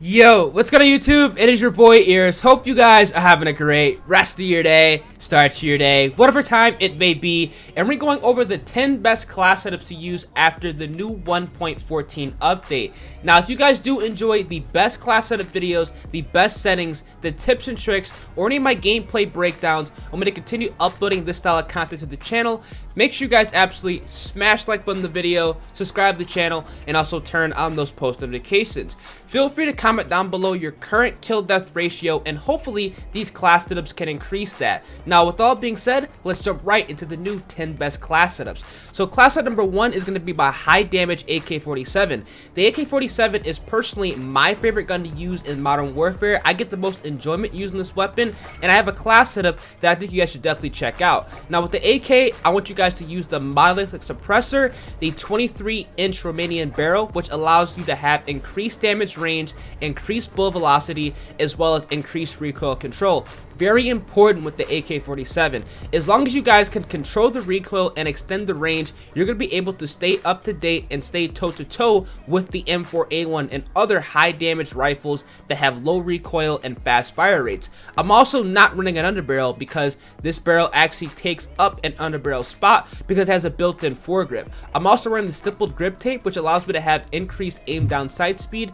Yo, what's going on YouTube? It is your boy Ears. Hope you guys are having a great rest of your day, start to your day, whatever time it may be. And we're going over the 10 best class setups to use after the new 1.14 update. Now, if you guys do enjoy the best class setup videos, the best settings, the tips and tricks, or any of my gameplay breakdowns, I'm going to continue uploading this style of content to the channel. Make sure you guys absolutely smash the like button on the video, subscribe to the channel, and also turn on those post notifications. Feel free to comment down below your current kill death ratio, and hopefully these class setups can increase that. Now, with all being said, let's jump right into the new 10 best class setups. So class setup number 1 is going to be my high damage AK-47. The AK-47 is personally my favorite gun to use in Modern Warfare. I get the most enjoyment using this weapon, and I have a class setup that I think you guys should definitely check out. Now with the AK, I want you guys to use the monolithic suppressor, the 23-inch Romanian barrel, which allows you to have increased damage range, increased bullet velocity, as well as increased recoil control. Very important with the AK-47. As long as you guys can control the recoil and extend the range, you're going to be able to stay up to date and stay toe-to-toe with the M4A1 and other high damage rifles that have low recoil and fast fire rates. I'm also not running an underbarrel because this barrel actually takes up an underbarrel spot because it has a built-in foregrip. I'm also running the stippled grip tape, which allows me to have increased aim down sight speed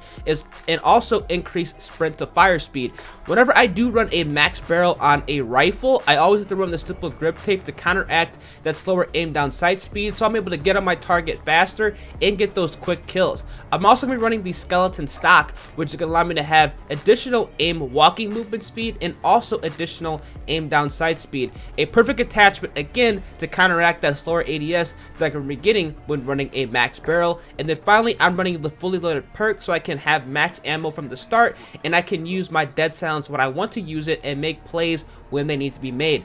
and also increased sprint to fire speed. Whenever I do run a max barrel on a rifle, I always have to run the stippled grip tape to counteract that slower aim down sight speed, so I'm able to get on my target faster and get those quick kills. I'm also going to be running the skeleton stock, which is going to allow me to have additional aim walking movement speed and also additional aim down sight speed. A perfect attachment again to counteract that slower ADS that I can be getting when running a max barrel. And then finally, I'm running the fully loaded perk so I can have max ammo from the start, and I can use my dead silence when I want to use it and make plays when they need to be made.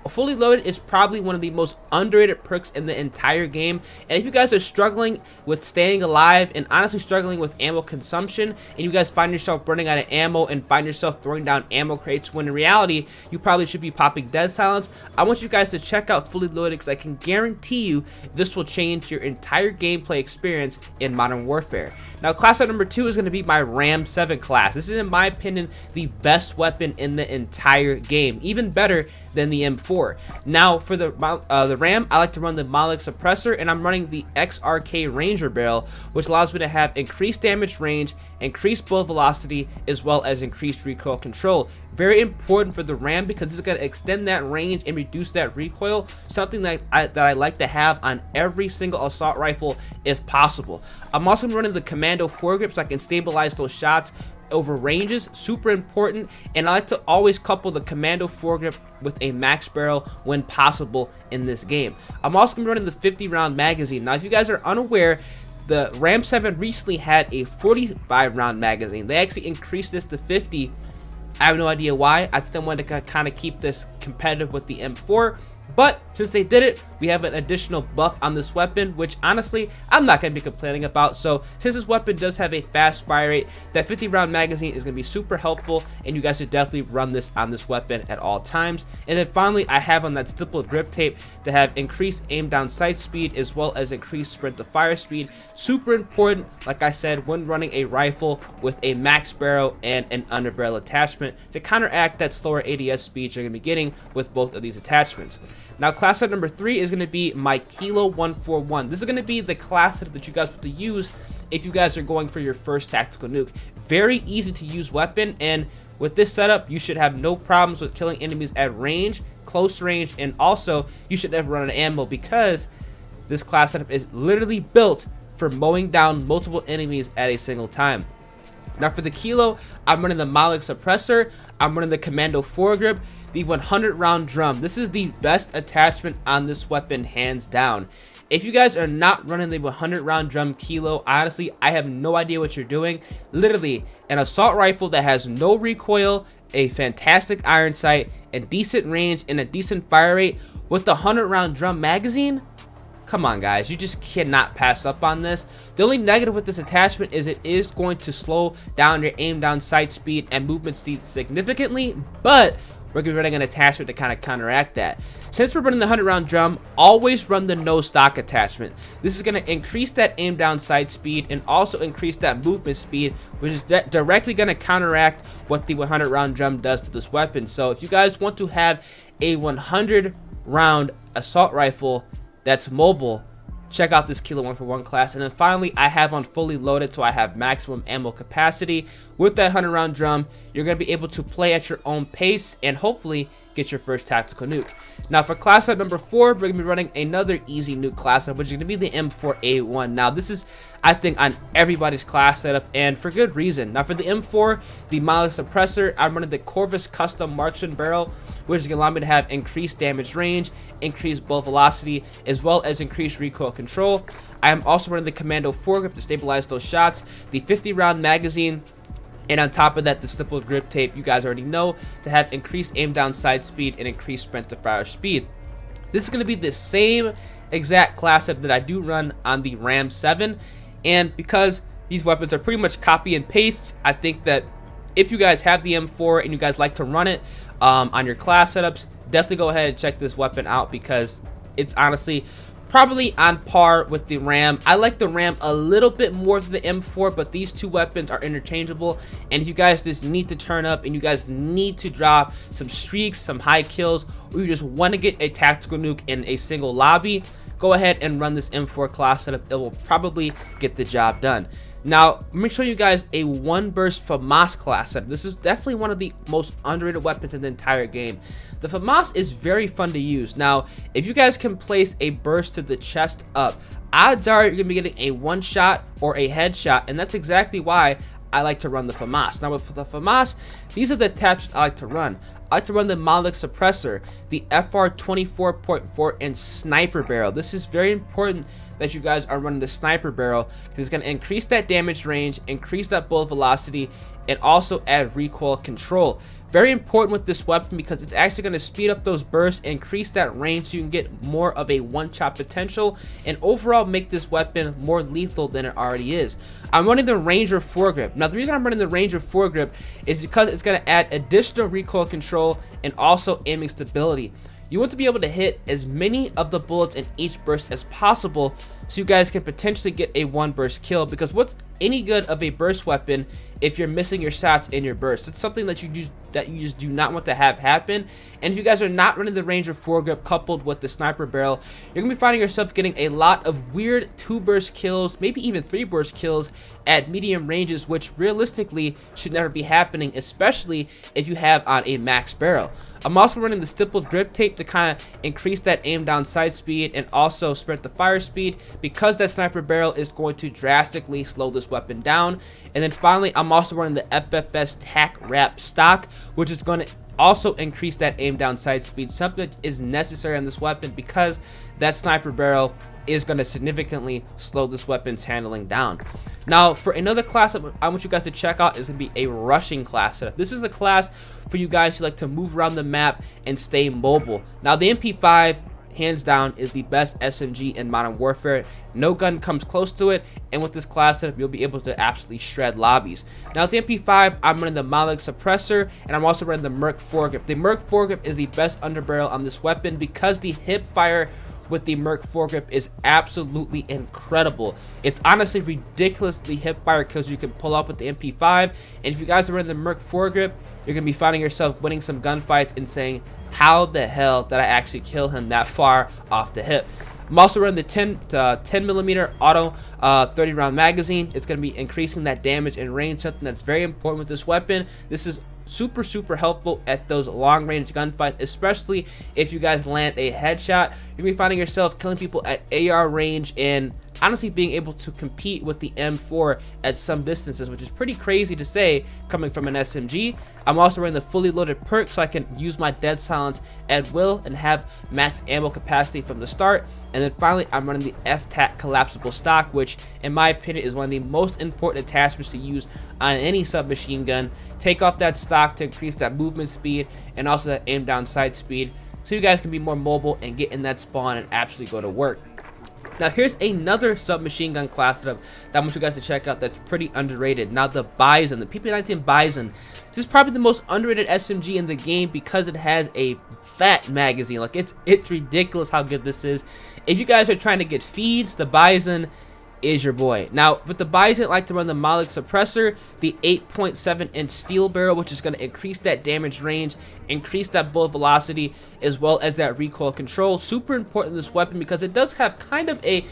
Fully loaded is probably one of the most underrated perks in the entire game, and if you guys are struggling with staying alive and honestly struggling with ammo consumption, and you guys find yourself running out of ammo and find yourself throwing down ammo crates when in reality you probably should be popping dead silence, I want you guys to check out Fully Loaded because I can guarantee you this will change your entire gameplay experience in Modern Warfare. Now class up number 2 is going to be my Ram 7 class. This is in my opinion the best weapon in the entire game, even better than the M4. Now for the Ram, I like to run the monolithic suppressor, and I'm running the XRK Ranger barrel, which allows me to have increased damage range, increased bullet velocity, as well as increased recoil control. Very important for the Ram because it's going to extend that range and reduce that recoil, something that I like to have on every single assault rifle if possible. I'm also running the commando foregrip so I can stabilize those shots over ranges, super important, and I like to always couple the commando foregrip with a max barrel when possible in this game. I'm also going to be running the 50 round magazine. Now if you guys are unaware, the Ram 7 recently had a 45 round magazine. They actually increased this to 50. I have no idea why. I think they wanted to kind of keep this competitive with the M4, but since they did it, we have an additional buff on this weapon, which honestly I'm not going to be complaining about. So since this weapon does have a fast fire rate, that 50 round magazine is going to be super helpful, and you guys should definitely run this on this weapon at all times. And then finally, I have on that stippled grip tape to have increased aim down sight speed as well as increased sprint to fire speed. Super important, like I said, when running a rifle with a max barrel and an underbarrel attachment to counteract that slower ADS speed you're going to be getting with both of these attachments. Now class setup number 3 is going to be my Kilo 141. This is going to be the class setup that you guys have to use if you guys are going for your first tactical nuke. Very easy to use weapon, and with this setup you should have no problems with killing enemies at range, close range, and also you should never run out of ammo because this class setup is literally built for mowing down multiple enemies at a single time. Now for the Kilo, I'm running the monolithic suppressor, I'm running the commando foregrip, the 100 round drum. This is the best attachment on this weapon hands down. If you guys are not running the 100 round drum Kilo, honestly I have no idea what you're doing. Literally an assault rifle that has no recoil, a fantastic iron sight, a decent range, and a decent fire rate with the 100 round drum magazine. Come on guys, you just cannot pass up on this. The only negative with this attachment is it is going to slow down your aim down sight speed and movement speed significantly, but we're going to be running an attachment to kind of counteract that. Since we're running the 100-round drum, always run the no stock attachment. This is going to increase that aim down sight speed and also increase that movement speed, which is directly going to counteract what the 100-round drum does to this weapon. So if you guys want to have a 100-round assault rifle that's mobile, check out this Kilo 1-for-1 class. And then finally, I have on fully loaded, so I have maximum ammo capacity. With that 100-round drum, you're going to be able to play at your own pace and hopefully get your first tactical nuke. Now for class setup number 4, we're going to be running another easy nuke class setup, which is going to be the M4A1. Now this is, I think, on everybody's class setup, and for good reason. Now for the M4, the mileage suppressor, I'm running the Corvus custom marksman barrel, which is going to allow me to have increased damage range, increased bullet velocity, as well as increased recoil control. I am also running the commando foregrip to stabilize those shots, the 50-round magazine, and on top of that, the stippled grip tape, you guys already know, to have increased aim down sight speed and increased sprint to fire speed. This is going to be the same exact class setup that I do run on the Ram 7, and because these weapons are pretty much copy and paste, I think that if you guys have the M4 and you guys like to run it on your class setups, definitely go ahead and check this weapon out because it's honestly probably on par with the Ram. I like the Ram a little bit more than the M4, but these two weapons are interchangeable. And if you guys just need to turn up and you guys need to drop some streaks, some high kills, or you just want to get a tactical nuke in a single lobby, go ahead and run this M4 class setup. It will probably get the job done. Now, let me show you guys a one burst FAMAS class setup. This is definitely one of the most underrated weapons in the entire game. The FAMAS is very fun to use. Now, if you guys can place a burst to the chest up, odds are you're going to be getting a one shot or a headshot, and that's exactly why I like to run the FAMAS. Now, with the FAMAS, these are the attachments I like to run. I like to run the mileage suppressor, the FR 24.4 and sniper barrel. This is very important that you guys are running the sniper barrel because it's going to increase that damage range, increase that bullet velocity, and also add recoil control. Very important with this weapon because it's actually going to speed up those bursts, increase that range so you can get more of a one-shot potential, and overall make this weapon more lethal than it already is. I'm running the Ranger foregrip. Now the reason I'm running the Ranger foregrip is because it's going to add additional recoil control and also aiming stability. You want to be able to hit as many of the bullets in each burst as possible so you guys can potentially get a one burst kill, because what's any good of a burst weapon if you're missing your shots in your burst? It's something that you just do not want to have happen. And if you guys are not running the Ranger foregrip coupled with the sniper barrel, you're gonna be finding yourself getting a lot of weird 2-burst kills, maybe even 3-burst kills at medium ranges, which realistically should never be happening, especially if you have on a max barrel. I'm also running the stippled grip tape to kind of increase that aim down sight speed and also sprint the fire speed, because that sniper barrel is going to drastically slow this weapon down. And then finally, I'm also running the FFS tac wrap stock, which is going to also increase that aim down sight speed, something that is necessary on this weapon because that sniper barrel is going to significantly slow this weapon's handling down. Now, for another class that I want you guys to check out is going to be a rushing class setup. This is the class for you guys who like to move around the map and stay mobile. Now, the MP5, hands down, is the best SMG in Modern Warfare. No gun comes close to it, and with this class setup, you'll be able to absolutely shred lobbies. Now, with the MP5, I'm running the mileage suppressor, and I'm also running the Merc foregrip. The Merc foregrip is the best underbarrel on this weapon because the hip fire with the Merc foregrip is absolutely incredible. It's honestly ridiculously hip fire kills you can pull off with the MP5, and if you guys are running the Merc foregrip, you're gonna be finding yourself winning some gunfights and saying, how the hell did I actually kill him that far off the hip? I'm also running the 10mm auto 30-round magazine. It's going to be increasing that damage and range, something that's very important with this weapon. This is super helpful at those long range gunfights, especially if you guys land a headshot. You'll be finding yourself killing people at AR range and honestly being able to compete with the M4 at some distances, which is pretty crazy to say coming from an SMG. I'm also running the fully loaded perk so I can use my dead silence at will and have max ammo capacity from the start. And then finally, I'm running the FTAC collapsible stock, which in my opinion is one of the most important attachments to use on any submachine gun. Take off that stock to increase that movement speed and also that aim down sight speed, so you guys can be more mobile and get in that spawn and actually go to work. Now here's another submachine gun class setup that I want you guys to check out that's pretty underrated. Now the BIZON, the PP19 BIZON. This is probably the most underrated SMG in the game because it has a fat magazine. Like it's ridiculous how good this is. If you guys are trying to get feeds, the BIZON is your boy. Now with the BIZON, I like to run the Malik suppressor, the 8.7-inch steel barrel, which is going to increase that damage range, increase that bullet velocity, as well as that recoil control. Super important in this weapon because it does have kind of a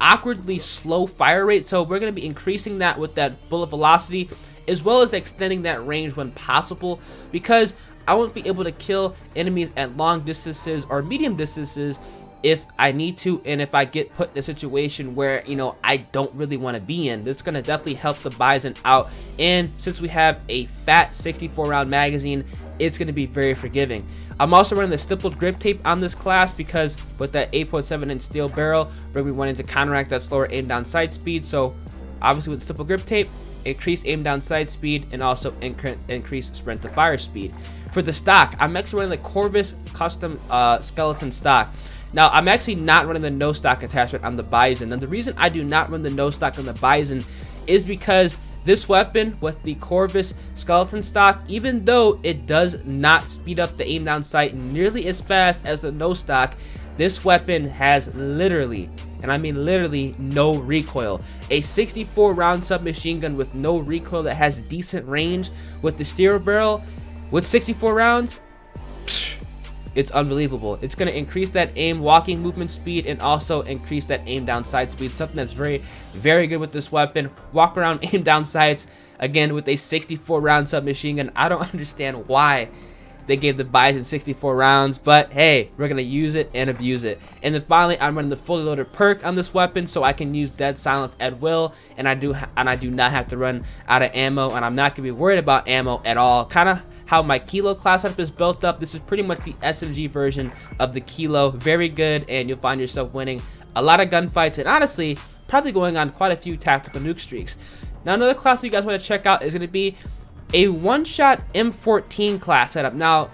awkwardly slow fire rate, so we're going to be increasing that with that bullet velocity, as well as extending that range when possible, because I won't be able to kill enemies at long distances or medium distances if I need to, and if I get put in a situation where, you know, I don't really want to be in. This is going to definitely help the BIZON out, and since we have a fat 64 round magazine, it's going to be very forgiving. I'm also running the stippled grip tape on this class because with that 8.7-inch steel barrel, we're going to be wanting to counteract that slower aim down sight speed. So obviously with the stippled grip tape, increase aim down sight speed and also increase sprint to fire speed. For the stock, I'm actually running the Corvus custom skeleton stock. Now, I'm actually not running the no stock attachment on the BIZON. And the reason I do not run the no stock on the BIZON is because this weapon with the Corvus skeleton stock, even though it does not speed up the aim down sight nearly as fast as the no stock, this weapon has literally, and I mean literally, no recoil. A 64 round submachine gun with no recoil that has decent range with the steel barrel with 64 rounds, it's unbelievable. It's going to increase that aim walking movement speed and also increase that aim down sight speed, something that's very, very good with this weapon. Walk around aim down sights again with a 64 round submachine gun. I don't understand why they gave the BIZON 64 rounds, but hey, we're going to use it and abuse it. And then finally, I'm running the fully loaded perk on this weapon so I can use dead silence at will, and I do not have to run out of ammo, and I'm not going to be worried about ammo at all. Kind of how my Kilo class setup is built up. This is pretty much the SMG version of the Kilo. Very good, and you'll find yourself winning a lot of gunfights, and honestly, probably going on quite a few tactical nuke streaks. Now, another class that you guys want to check out is going to be a one-shot M14 class setup. Now,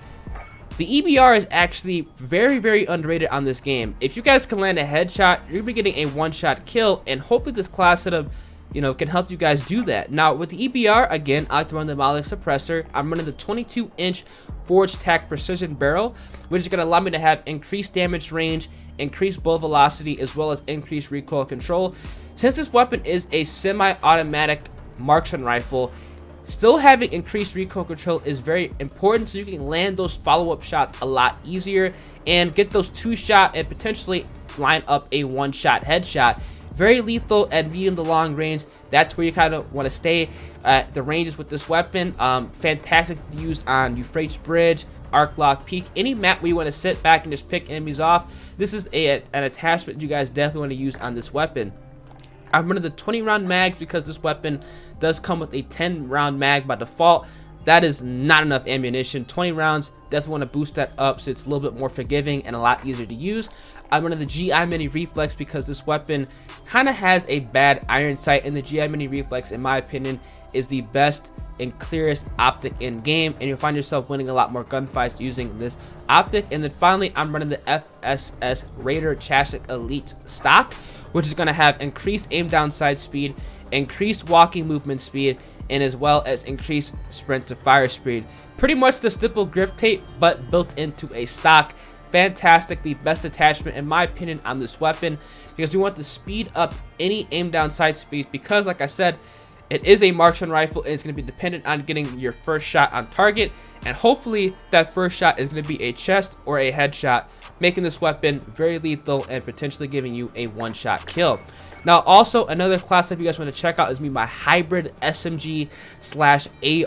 the EBR is actually very, very underrated on this game. If you guys can land a headshot, you're going to be getting a one-shot kill, and hopefully this class setup, you know, can help you guys do that. Now with the EBR, again, I like to run the Malik suppressor. I'm running the 22-inch forged tack precision barrel, which is going to allow me to have increased damage range, increased bullet velocity, as well as increased recoil control. Since this weapon is a semi-automatic marksman rifle, still having increased recoil control is very important so you can land those follow-up shots a lot easier and get those two-shot and potentially line up a one-shot headshot. Very lethal at medium to long range. That's where you kind of want to stay at the ranges with this weapon. Fantastic to use on Euphrates Bridge, Arcloft Peak, any map where you want to sit back and just pick enemies off. This is an attachment you guys definitely want to use on this weapon. I'm running the 20 round mags because this weapon does come with a 10 round mag by default. That is not enough ammunition. 20 rounds, definitely want to boost that up so it's a little bit more forgiving and a lot easier to use. I'm running the GI Mini Reflex because this weapon kind of has a bad iron sight, and the GI Mini Reflex, in my opinion, is the best and clearest optic in game, and you'll find yourself winning a lot more gunfights using this optic. And then finally, I'm running the FSS Raider Chassis Elite stock, which is going to have increased aim down sight speed, increased walking movement speed, and as well as increased sprint to fire speed. Pretty much the stippled grip tape, but built into a stock. Fantastic, the best attachment in my opinion on this weapon, because we want to speed up any aim down sight speed, because like I said, it is a marksman rifle and it's going to be dependent on getting your first shot on target, and hopefully that first shot is going to be a chest or a headshot, making this weapon very lethal and potentially giving you a one-shot kill. Now also another class that you guys want to check out is my hybrid SMG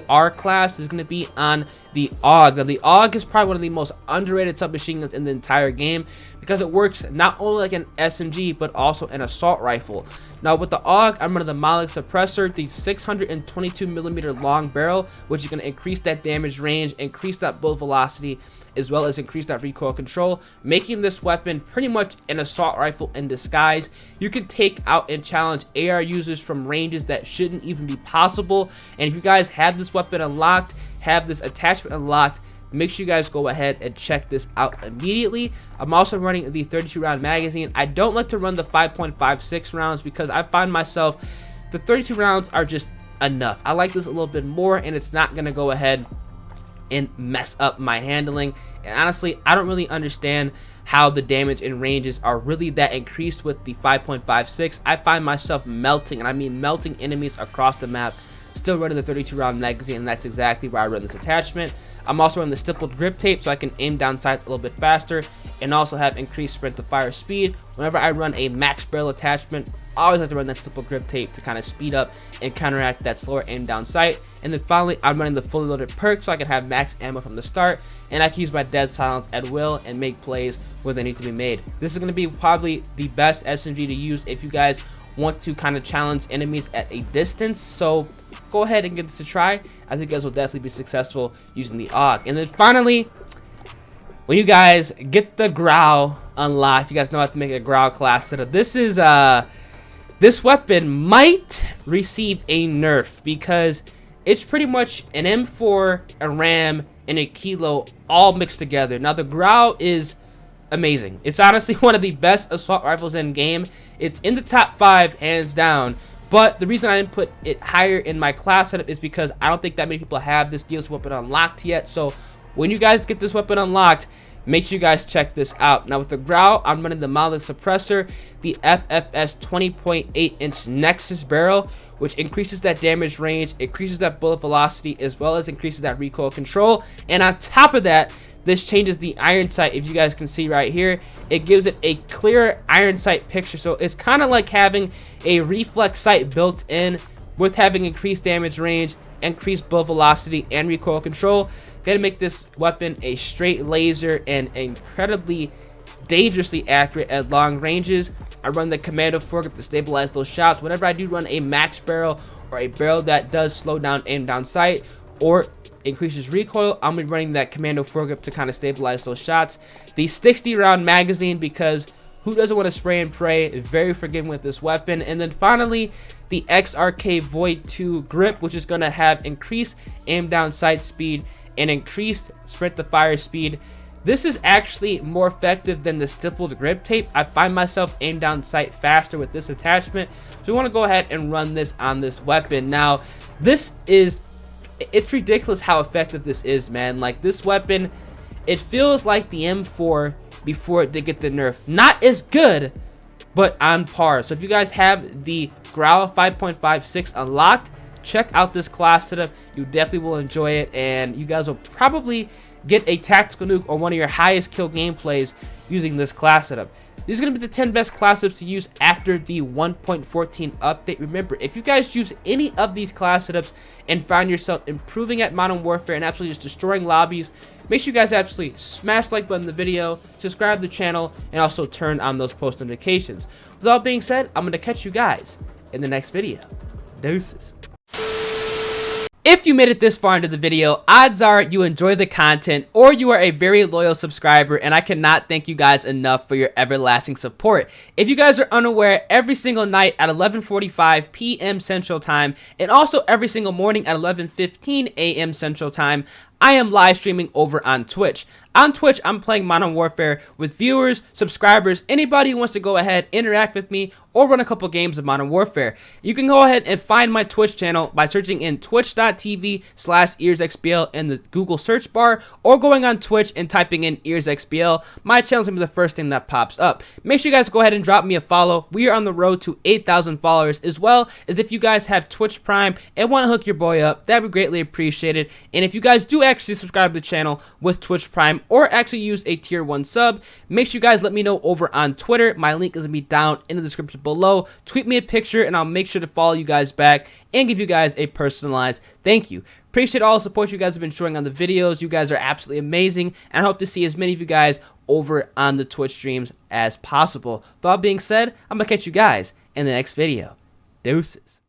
/ AR class. Is going to be on the AUG. Now the AUG is probably one of the most underrated submachine guns in the entire game because it works not only like an SMG but also an assault rifle. Now with the AUG, I'm running the Malik suppressor, the 622mm long barrel, which is going to increase that damage range, increase that bullet velocity, as well as increase that recoil control, making this weapon pretty much an assault rifle in disguise. You can take out and challenge AR users from ranges that shouldn't even be possible. And if you guys have this weapon unlocked, have this attachment unlocked, make sure you guys go ahead and check this out immediately. I'm also running the 32 round magazine. I don't like to run the 5.56 rounds because I find myself the 32 rounds are just enough. I like this a little bit more, and it's not going to go ahead and mess up my handling. And honestly, I don't really understand how the damage and ranges are really that increased with the 5.56. I find myself melting, and I mean melting enemies across the map, still running the 32 round magazine, and that's exactly why I run this attachment. I'm also running the stippled grip tape so I can aim down sights a little bit faster, and also have increased sprint to fire speed. Whenever I run a max barrel attachment, I always like to run that stippled grip tape to kind of speed up and counteract that slower aim down sight. And then finally, I'm running the fully loaded perk so I can have max ammo from the start, and I can use my dead silence at will and make plays where they need to be made. This is going to be probably the best SMG to use if you guys want to kind of challenge enemies at a distance. So go ahead and give this a try. I think you guys will definitely be successful using the AUG. And then finally, when you guys get the GRAU unlocked, you guys know how to make a GRAU class setup. This weapon might receive a nerf because it's pretty much an M4, a RAM, and a Kilo all mixed together. Now the GRAU is amazing. It's honestly one of the best assault rifles in game. It's in the top 5 hands down. But the reason I didn't put it higher in my class setup is because I don't think that many people have this DLC weapon unlocked yet. So when you guys get this weapon unlocked, make sure you guys check this out. Now with the GRAU, I'm running the monolith suppressor, the FFS 20.8 inch Nexus barrel, which increases that damage range, increases that bullet velocity, as well as increases that recoil control. And on top of that, this changes the iron sight. If you guys can see right here, it gives it a clearer iron sight picture. So it's kind of like having a reflex sight built in with having increased damage range, increased bullet velocity, and recoil control. Gonna make this weapon a straight laser and incredibly dangerously accurate at long ranges. I run the commando foregrip to stabilize those shots. Whenever I do run a max barrel or a barrel that does slow down aim down sight or increases recoil, I'm gonna be running that commando foregrip to kind of stabilize those shots. The 60 round magazine, because who doesn't want to spray and pray? Very forgiving with this weapon. And then finally, the XRK Void 2 grip, which is going to have increased aim down sight speed and increased sprint to fire speed. This is actually more effective than the stippled grip tape. I find myself aim down sight faster with this attachment. So we want to go ahead and run this on this weapon. Now, it's ridiculous how effective this is, man. Like, this weapon, it feels like the M4 before it did get the nerf. Not as good, but on par. So if you guys have the GRAU 5.56 unlocked, check out this class setup. You definitely will enjoy it, and you guys will probably get a tactical nuke or one of your highest kill gameplays using this class setup. These are going to be the 10 best class setups to use after the 1.14 update. Remember, if you guys use any of these class setups and find yourself improving at Modern Warfare and absolutely just destroying lobbies, make sure you guys absolutely smash the like button in the video, subscribe to the channel, and also turn on those post notifications. With all being said, I'm going to catch you guys in the next video. Deuces. If you made it this far into the video, odds are you enjoy the content or you are a very loyal subscriber, and I cannot thank you guys enough for your everlasting support. If you guys are unaware, every single night at 11:45 p.m. Central Time and also every single morning at 11:15 a.m. Central Time, I am live streaming over on Twitch. On Twitch, I'm playing Modern Warfare with viewers, subscribers, anybody who wants to go ahead, interact with me, or run a couple games of Modern Warfare. You can go ahead and find my Twitch channel by searching in twitch.tv/EarsXBL in the Google search bar, or going on Twitch and typing in EarsXBL. My channel's gonna be the first thing that pops up. Make sure you guys go ahead and drop me a follow. We are on the road to 8,000 followers, as well as if you guys have Twitch Prime and want to hook your boy up, that'd be greatly appreciated. And if you guys do actually subscribe to the channel with Twitch Prime or actually use a tier 1 sub, make sure you guys let me know over on Twitter. My link is gonna be down in the description below. Tweet me a picture and I'll make sure to follow you guys back and give you guys a personalized thank you. Appreciate all the support you guys have been showing on the videos. You guys are absolutely amazing, and I hope to see as many of you guys over on the Twitch streams as possible. With all being said, I'm gonna catch you guys in the next video. Deuces.